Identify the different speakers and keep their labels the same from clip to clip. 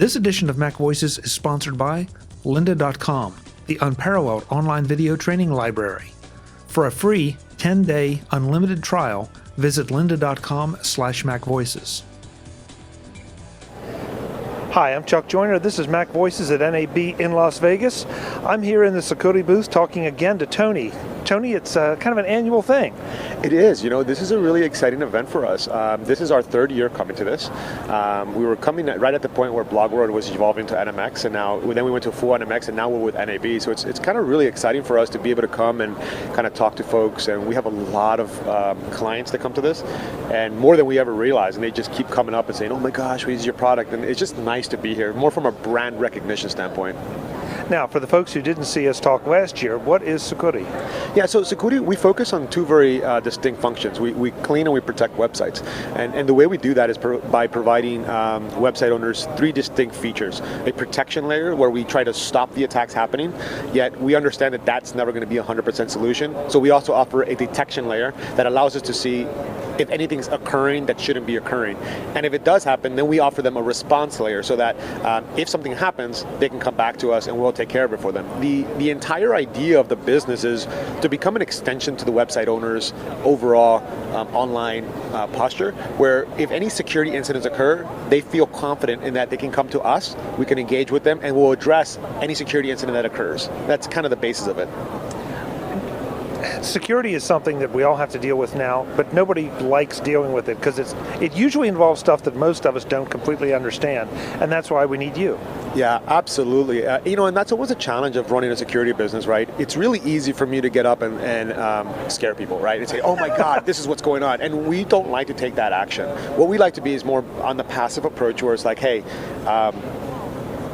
Speaker 1: This edition of MacVoices is sponsored by lynda.com, the unparalleled online video training library. For a free 10-day unlimited trial, visit lynda.com/MacVoices. Hi, I'm Chuck Joyner. This is MacVoices at NAB in Las Vegas. I'm here in the Sucuri booth talking again to Tony. Tony, it's kind of an annual thing.
Speaker 2: It is. You know, this is a really exciting event for us. This is our third year coming to this. We were coming right at the point where Blog World was evolving to NMX, and then we went to full NMX, and now we're with NAB. So it's kind of really exciting for us to be able to come and kind of talk to folks. And we have a lot of clients that come to this, and more than we ever realized. And they just keep coming up and saying, "Oh my gosh, we use your product," and it's just nice to be here, more from a brand recognition standpoint.
Speaker 1: Now, for the folks who didn't see us talk last year, what is Sucuri?
Speaker 2: Yeah, so Sucuri, we focus on two very distinct functions. We clean and we protect websites. And the way we do that is by providing website owners three distinct features. A protection layer where we try to stop the attacks happening, yet we understand that that's never going to be a 100% solution. So we also offer a detection layer that allows us to see if anything's occurring that shouldn't be occurring. And if it does happen, then we offer them a response layer so that if something happens, they can come back to us and we'll take care of it for them. The entire idea of the business is to become an extension to the website owner's overall online posture, where if any security incidents occur, they feel confident in that they can come to us, we can engage with them, and we'll address any security incident that occurs. That's kind of the basis of it.
Speaker 1: Security is something that we all have to deal with now, but nobody likes dealing with it because it usually involves stuff that most of us don't completely understand, and that's why we need you.
Speaker 2: Yeah, absolutely. And that's always a challenge of running a security business, right? It's really easy for me to get up and scare people, right? And say, "Oh my God, this is what's going on," and we don't like to take that action. What we like to be is more on the passive approach, where it's like, "Hey."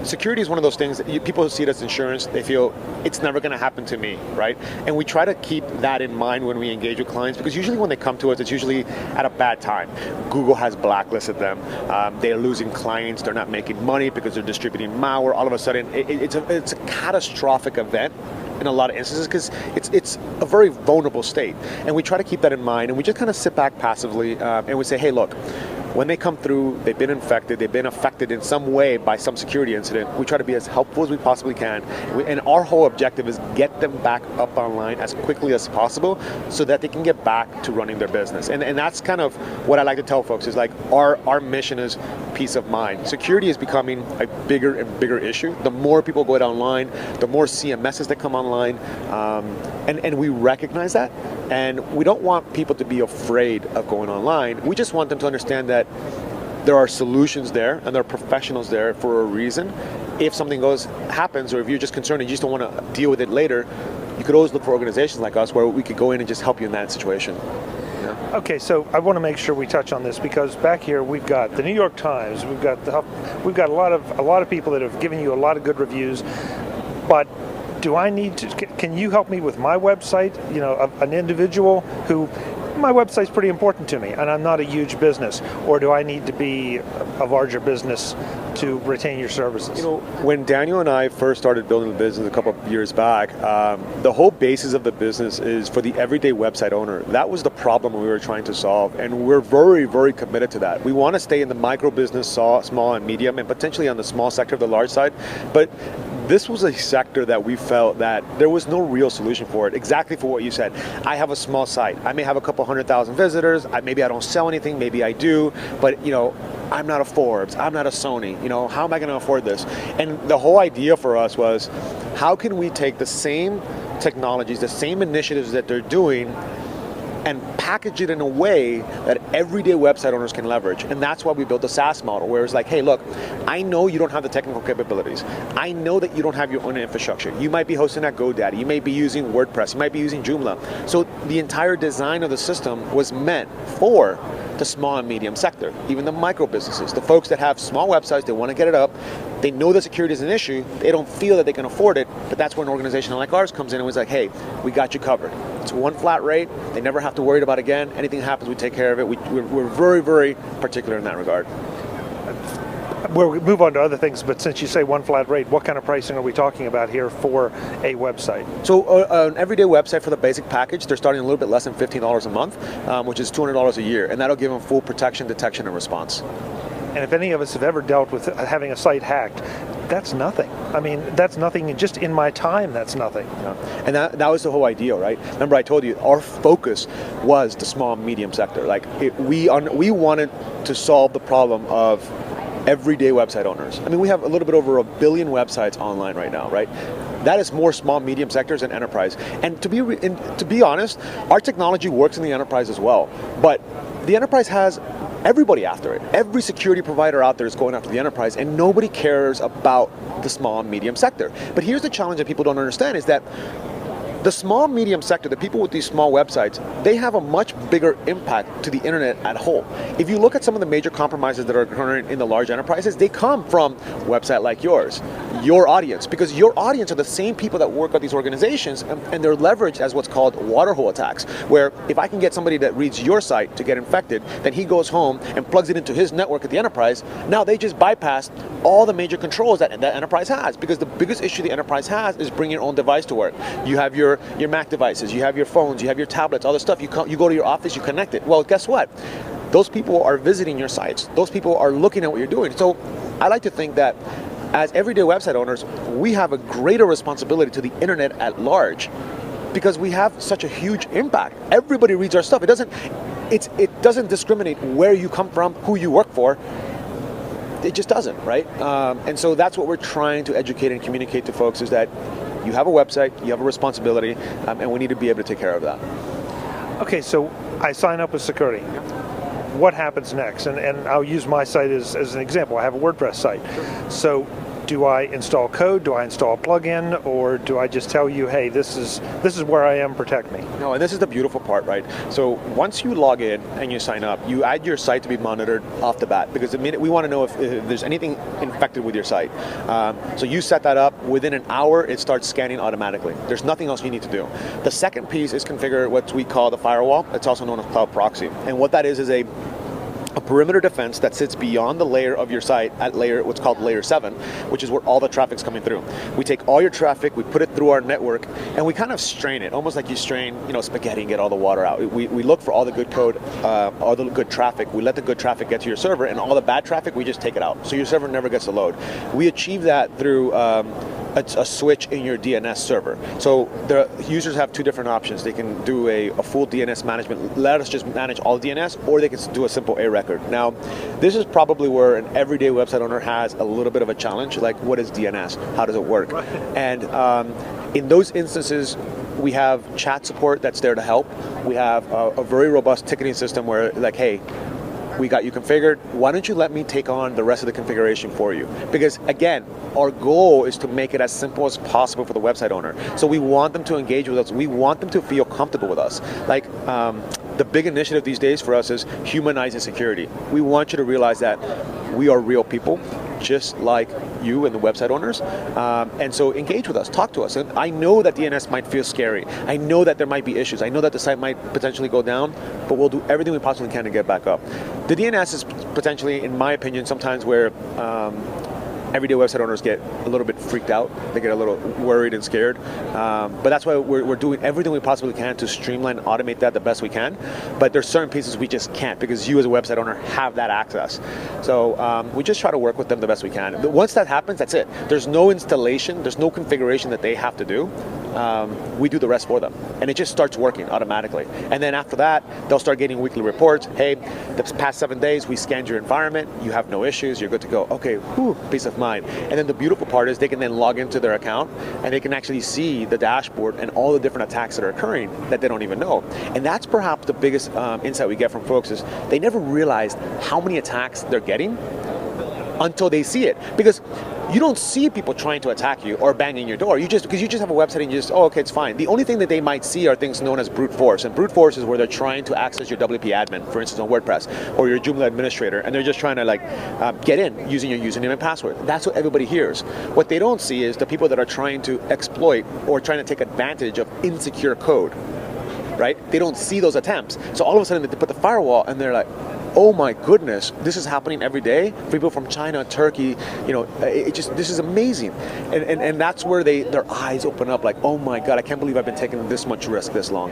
Speaker 2: Security is one of those things that people who see it as insurance, they feel it's never going to happen to me, right? And we try to keep that in mind when we engage with clients, because usually when they come to us, it's usually at a bad time. Google has blacklisted them. They're losing clients. They're not making money because they're distributing malware. All of a sudden, it's a catastrophic event in a lot of instances, because it's a very vulnerable state. And we try to keep that in mind, and we just kind of sit back passively and we say, "Hey, look, when they come through, they've been infected, they've been affected in some way by some security incident. We try to be as helpful as we possibly can. And our whole objective is get them back up online as quickly as possible so that they can get back to running their business. And that's kind of what I like to tell folks is like our mission is peace of mind. Security is becoming a bigger and bigger issue. The more people go online, the more CMSs that come online. And we recognize that. And we don't want people to be afraid of going online. We just want them to understand that there are solutions there and there are professionals there for a reason. If something happens, or if you're just concerned and you just don't want to deal with it later, you could always look for organizations like us where we could go in and just help you in that situation. Yeah.
Speaker 1: Okay, so I want to make sure we touch on this, because back here we've got the New York Times, we've got a lot of people that have given you a lot of good reviews, but do I need to? Can you help me with my website? You know, an individual who, my website's pretty important to me, and I'm not a huge business, or do I need to be a larger business to retain your services?
Speaker 2: You know, when Daniel and I first started building the business a couple of years back, the whole basis of the business is for the everyday website owner. That was the problem we were trying to solve, and we're very, very committed to that. We want to stay in the micro business, small and medium, and potentially on the small sector of the large side, but this was a sector that we felt that there was no real solution for it, exactly for what you said. I have a small site. I may have a couple 100,000 visitors. Maybe I don't sell anything. Maybe I do. But, I'm not a Forbes. I'm not a Sony. How am I going to afford this? And the whole idea for us was, how can we take the same technologies, the same initiatives that they're doing, and package it in a way that everyday website owners can leverage. And that's why we built the SaaS model, where it's like, hey, look, I know you don't have the technical capabilities. I know that you don't have your own infrastructure. You might be hosting at GoDaddy. You may be using WordPress. You might be using Joomla. So the entire design of the system was meant for the small and medium sector, even the micro businesses, the folks that have small websites, they want to get it up. They know that security is an issue. They don't feel that they can afford it, but that's where an organization like ours comes in and was like, hey, we got you covered. It's one flat rate. They never have to worry about it again. Anything happens, we take care of it. We're very, very particular in that regard.
Speaker 1: We'll move on to other things, but since you say one flat rate, what kind of pricing are we talking about here for a website?
Speaker 2: So an everyday website for the basic package, they're starting a little bit less than $15 a month, which is $200 a year, and that'll give them full protection, detection, and response.
Speaker 1: And if any of us have ever dealt with having a site hacked, that's nothing. I mean, that's nothing. Just in my time, that's nothing.
Speaker 2: Yeah. And that was the whole idea, right? Remember, I told you our focus was the small and medium sector. Like we wanted to solve the problem of everyday website owners. I mean, we have a little bit over 1 billion websites online right now, right? That is more small, medium sectors than enterprise. And to be honest, our technology works in the enterprise as well. But the enterprise has everybody after it. Every security provider out there is going after the enterprise, and nobody cares about the small and medium sector. But here's the challenge that people don't understand is that the small, medium sector, the people with these small websites, they have a much bigger impact to the internet at whole. If you look at some of the major compromises that are occurring in the large enterprises, they come from a website like yours, your audience, because your audience are the same people that work at these organizations, and they're leveraged as what's called waterhole attacks, where if I can get somebody that reads your site to get infected, then he goes home and plugs it into his network at the enterprise. Now they just bypass all the major controls that enterprise has, because the biggest issue the enterprise has is bringing your own device to work. You have your Mac devices, you have your phones, you have your tablets, all this stuff. You go to your office, you connect it. Well, guess what? Those people are visiting your sites. Those people are looking at what you're doing. So I like to think that as everyday website owners, we have a greater responsibility to the internet at large, because we have such a huge impact. Everybody reads our stuff. It doesn't discriminate where you come from, who you work for. It just doesn't, right? And so that's what we're trying to educate and communicate to folks, is that you have a website, you have a responsibility, and we need to be able to take care of that.
Speaker 1: Okay, so I sign up with Sucuri. What happens next? And I'll use my site as an example. I have a WordPress site. So do I install code? Do I install a plugin? Or do I just tell you, hey, this is where I am, protect me?
Speaker 2: No, and this is the beautiful part, right? So once you log in and you sign up, you add your site to be monitored off the bat, because the minute we want to know if there's anything infected with your site. So you set that up, within an hour it starts scanning automatically. There's nothing else you need to do. The second piece is configure what we call the firewall. It's also known as cloud proxy. And what that is a perimeter defense that sits beyond the layer of your site at what's called layer 7, which is where all the traffic's coming through. We take all your traffic, we put it through our network, and we kind of strain it, almost like you strain, spaghetti and get all the water out. We look for all the good code, all the good traffic. We let the good traffic get to your server, and all the bad traffic, we just take it out. So your server never gets to load. We achieve that through a switch in your DNS server. So the users have two different options. They can do a full DNS management, let us just manage all DNS, or they can do a simple A record. Now, this is probably where an everyday website owner has a little bit of a challenge, like what is DNS? How does it work? Right. And in those instances, we have chat support that's there to help. We have a very robust ticketing system where, like, hey, we got you configured. Why don't you let me take on the rest of the configuration for you? Because again, our goal is to make it as simple as possible for the website owner. So we want them to engage with us. We want them to feel comfortable with us. Like the big initiative these days for us is humanizing security. We want you to realize that we are real people, just like you and the website owners. And so engage with us, talk to us. And I know that DNS might feel scary. I know that there might be issues. I know that the site might potentially go down, but we'll do everything we possibly can to get back up. The DNS is potentially, in my opinion, sometimes where everyday website owners get a little bit freaked out. They get a little worried and scared. But that's why we're doing everything we possibly can to streamline and automate that the best we can. But there's certain pieces we just can't, because you as a website owner have that access. So we just try to work with them the best we can. But once that happens, that's it. There's no installation, there's no configuration that they have to do. We do the rest for them. And it just starts working automatically. And then after that, they'll start getting weekly reports. Hey, the past 7 days, we scanned your environment. You have no issues. You're good to go. Okay, whew, peace of mind. And then the beautiful part is they can then log into their account and they can actually see the dashboard and all the different attacks that are occurring that they don't even know. And that's perhaps the biggest insight we get from folks is they never realized how many attacks they're getting until they see it. Because you don't see people trying to attack you or banging your door. Because you just have a website and you just, oh, okay, it's fine. The only thing that they might see are things known as brute force. And brute force is where they're trying to access your WP admin, for instance, on WordPress, or your Joomla administrator, and they're just trying to get in using your username and password. That's what everybody hears. What they don't see is the people that are trying to exploit or trying to take advantage of insecure code, right? They don't see those attempts. So all of a sudden they put the firewall and they're like, oh my goodness, this is happening every day. People from China, Turkey, this is amazing. And that's where their eyes open up like, oh my God, I can't believe I've been taking this much risk this long.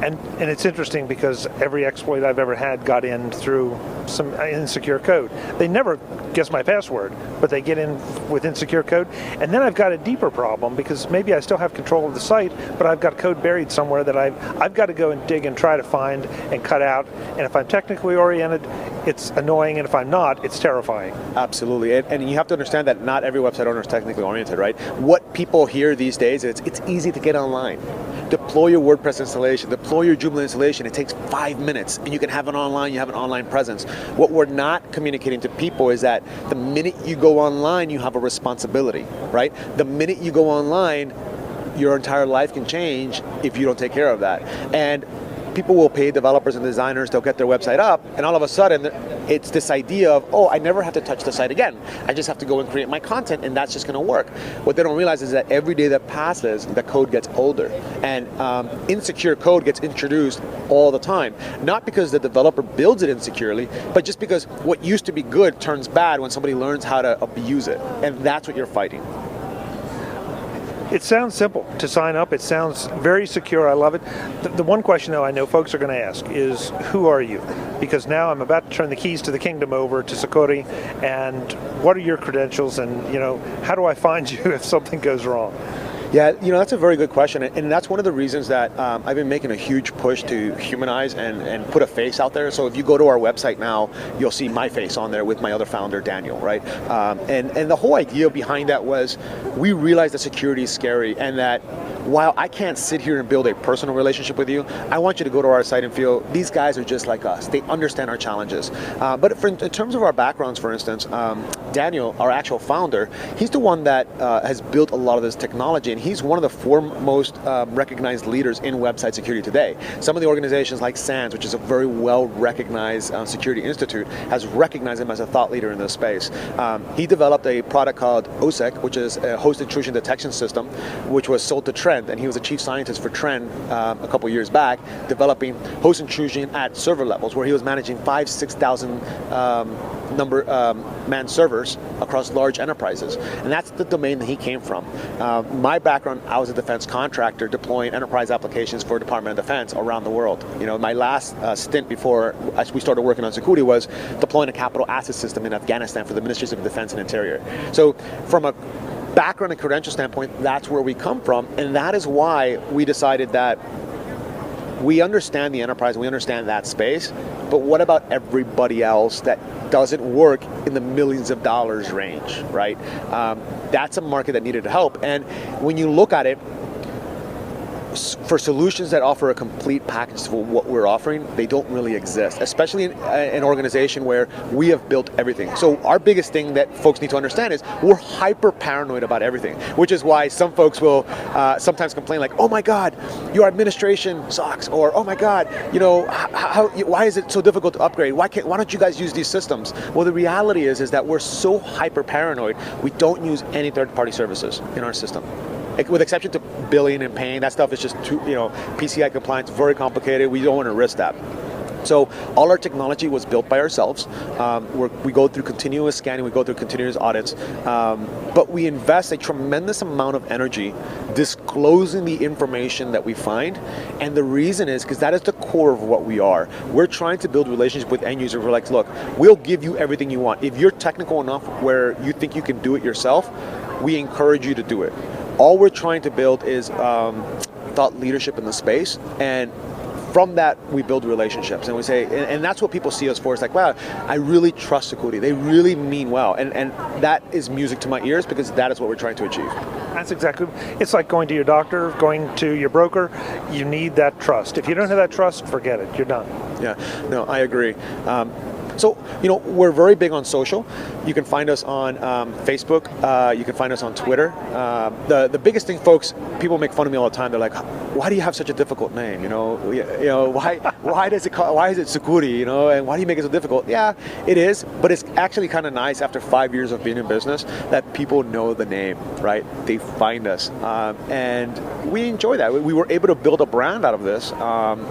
Speaker 1: And it's interesting because every exploit I've ever had got in through some insecure code. They never guess my password, but they get in with insecure code. And then I've got a deeper problem because maybe I still have control of the site, but I've got code buried somewhere that I've got to go and dig and try to find and cut out. And if I'm technically oriented, it's annoying, and if I'm not, it's terrifying.
Speaker 2: Absolutely, and you have to understand that not every website owner is technically oriented, right? What people hear these days is it's easy to get online. Deploy your WordPress installation, deploy your Joomla installation. It takes 5 minutes, and you can have it online, you have an online presence. What we're not communicating to people is that the minute you go online, you have a responsibility, right? The minute you go online, your entire life can change if you don't take care of that. And people will pay developers and designers, they'll get their website up, and all of a sudden, it's this idea of, oh, I never have to touch the site again. I just have to go and create my content, and that's just going to work. What they don't realize is that every day that passes, the code gets older, and insecure code gets introduced all the time. Not because the developer builds it insecurely, but just because what used to be good turns bad when somebody learns how to abuse it, and that's what you're fighting.
Speaker 1: It sounds simple to sign up. It sounds very secure. I love it. The one question, though, I know folks are going to ask is, who are you? Because now I'm about to turn the keys to the kingdom over to Sucuri, and what are your credentials, and how do I find you if something goes wrong?
Speaker 2: Yeah, that's a very good question, and that's one of the reasons that I've been making a huge push to humanize and put a face out there. So if you go to our website now, you'll see my face on there with my other founder, Daniel, right? And the whole idea behind that was we realized that security is scary, and that while I can't sit here and build a personal relationship with you, I want you to go to our site and feel these guys are just like us. They understand our challenges. But in terms of our backgrounds, for instance, Daniel, our actual founder, he's the one that has built a lot of this technology, and he's one of the foremost recognized leaders in website security today. Some of the organizations like SANS, which is a very well-recognized security institute, has recognized him as a thought leader in this space. He developed a product called OSEC, which is a host intrusion detection system, which was sold to Trend, and he was a chief scientist for Trend a couple years back, developing host intrusion at server levels, where he was managing 5,000-6,000 man servers across large enterprises. And that's the domain that he came from. My background, I was a defense contractor deploying enterprise applications for Department of Defense around the world. My last stint before we started working on Sucuri was deploying a capital asset system in Afghanistan for the Ministries of Defense and Interior. So from a background and credential standpoint, that's where we come from, and that is why we decided that we understand the enterprise, we understand that space, but what about everybody else that doesn't work in the millions of dollars range, right? That's a market that needed help, and when you look at it, for solutions that offer a complete package for what we're offering, they don't really exist, especially in an organization where we have built everything. So our biggest thing that folks need to understand is we're hyper paranoid about everything, which is why some folks will sometimes complain like, oh my God, your administration sucks, or oh my God, why is it so difficult to upgrade? Why don't you guys use these systems? Well, the reality is that we're so hyper paranoid, we don't use any third-party services in our system. With exception to billing and paying, that stuff is just too, PCI compliance, very complicated. We don't want to risk that. So all our technology was built by ourselves. We go through continuous scanning, we go through continuous audits, but we invest a tremendous amount of energy disclosing the information that we find. And the reason is because that is the core of what we are. We're trying to build relationships with end users. We're like, look, we'll give you everything you want. If you're technical enough where you think you can do it yourself, we encourage you to do it. All we're trying to build is thought leadership in the space, and from that we build relationships, and we say, and that's what people see us for. It's like, wow, I really trust Sucuri. They really mean well, and that is music to my ears because that is what we're trying to achieve.
Speaker 1: That's exactly. It's like going to your doctor, going to your broker. You need that trust. If you don't have that trust, forget it. You're done.
Speaker 2: Yeah, no, I agree. So, we're very big on social. You can find us on Facebook. You can find us on Twitter. The biggest thing, folks, people make fun of me all the time. They're like, "Why do you have such a difficult name? Why is it Sucuri? And why do you make it so difficult?" Yeah, it is, but it's actually kind of nice after 5 years of being in business that people know the name, right? They find us, and we enjoy that. We were able to build a brand out of this,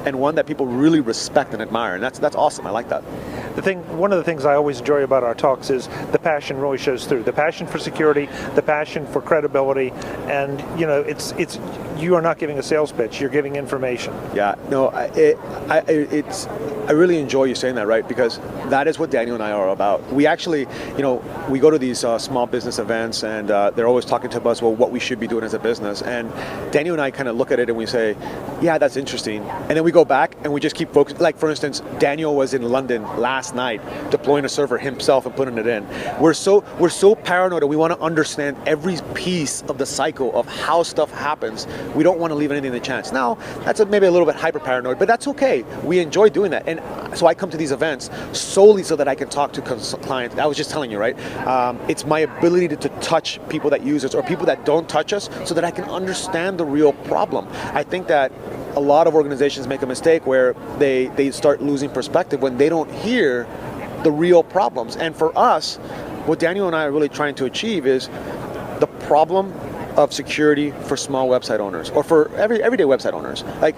Speaker 2: and one that people really respect and admire, and that's awesome. I like that.
Speaker 1: One of the things I always enjoy about our talks is the passion really shows through. The passion for security, the passion for credibility, and it's you are not giving a sales pitch; you're giving information.
Speaker 2: Yeah, no, I really enjoy you saying that, right? Because that is what Daniel and I are about. We actually, we go to these small business events, and they're always talking to us, well, what we should be doing as a business. And Daniel and I kind of look at it and we say, yeah, that's interesting. And then we go back and we just keep focusing. Like, for instance, Daniel was in London last night deploying a server himself and putting it in. We're so paranoid that we want to understand every piece of the cycle of how stuff happens. We don't want to leave anything to chance. Now, that's maybe a little bit hyper paranoid, but that's okay. We enjoy doing that. And so I come to these events solely so that I can talk to clients. I was just telling you, right? It's my ability to touch people that use us or people that don't touch us so that I can understand the real problem. I think that a lot of organizations make a mistake where they start losing perspective when they don't hear the real problems. And for us, what Daniel and I are really trying to achieve is the problem of security for small website owners or for everyday website owners. Like,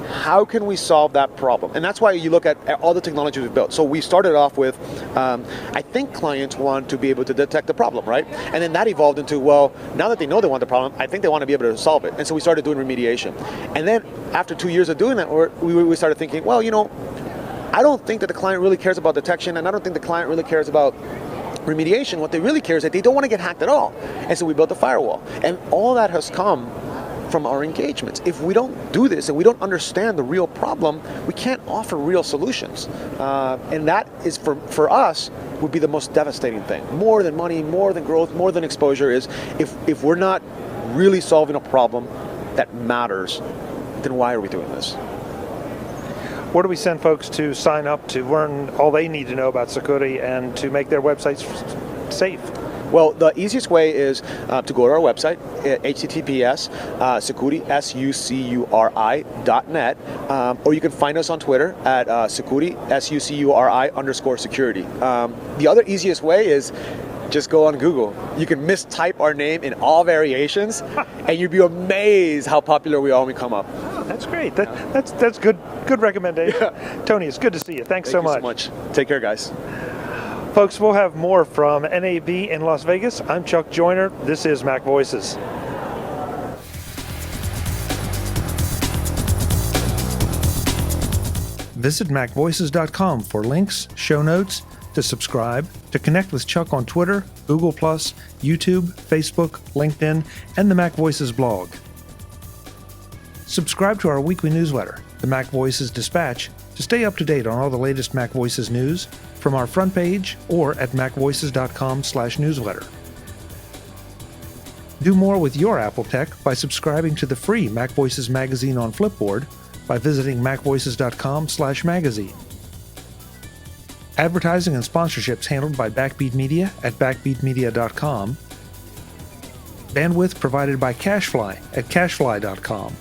Speaker 2: how can we solve that problem? And that's why you look at all the technology we've built. So we started off with, I think clients want to be able to detect the problem, right? And then that evolved into, well, now that they know they want the problem, I think they want to be able to solve it. And so we started doing remediation. And then after 2 years of doing that, we started thinking, well, I don't think that the client really cares about detection, and I don't think the client really cares about remediation. What they really care is that they don't want to get hacked at all. And so we built a firewall. And all that has come from our engagements. If we don't do this and we don't understand the real problem, we can't offer real solutions. And that is, for us, would be the most devastating thing. More than money, more than growth, more than exposure is if we're not really solving a problem that matters, then why are we doing this?
Speaker 1: Where do we send folks to sign up to learn all they need to know about Sucuri and to make their websites safe?
Speaker 2: Well, the easiest way is to go to our website, https Sucuri, SUCURI.net, or you can find us on Twitter at Sucuri, SUCURI_security. The other easiest way is just go on Google. You can mistype our name in all variations, and you'd be amazed how popular we are when we come up.
Speaker 1: Oh, that's great. That's good recommendation. Yeah. Tony, it's good to see you. Thanks so much.
Speaker 2: Thank you so much. Take care, guys.
Speaker 1: Folks, we'll have more from NAB in Las Vegas. I'm Chuck Joyner. This is MacVoices. Visit MacVoices.com for links, show notes, to subscribe, to connect with Chuck on Twitter, Google+, YouTube, Facebook, LinkedIn, and the MacVoices blog. Subscribe to our weekly newsletter, the MacVoices Dispatch, to stay up to date on all the latest MacVoices news from our front page or at macvoices.com/newsletter. Do more with your Apple tech by subscribing to the free MacVoices magazine on Flipboard by visiting macvoices.com/magazine. Advertising and sponsorships handled by Backbeat Media at backbeatmedia.com. Bandwidth provided by CacheFly at cachefly.com.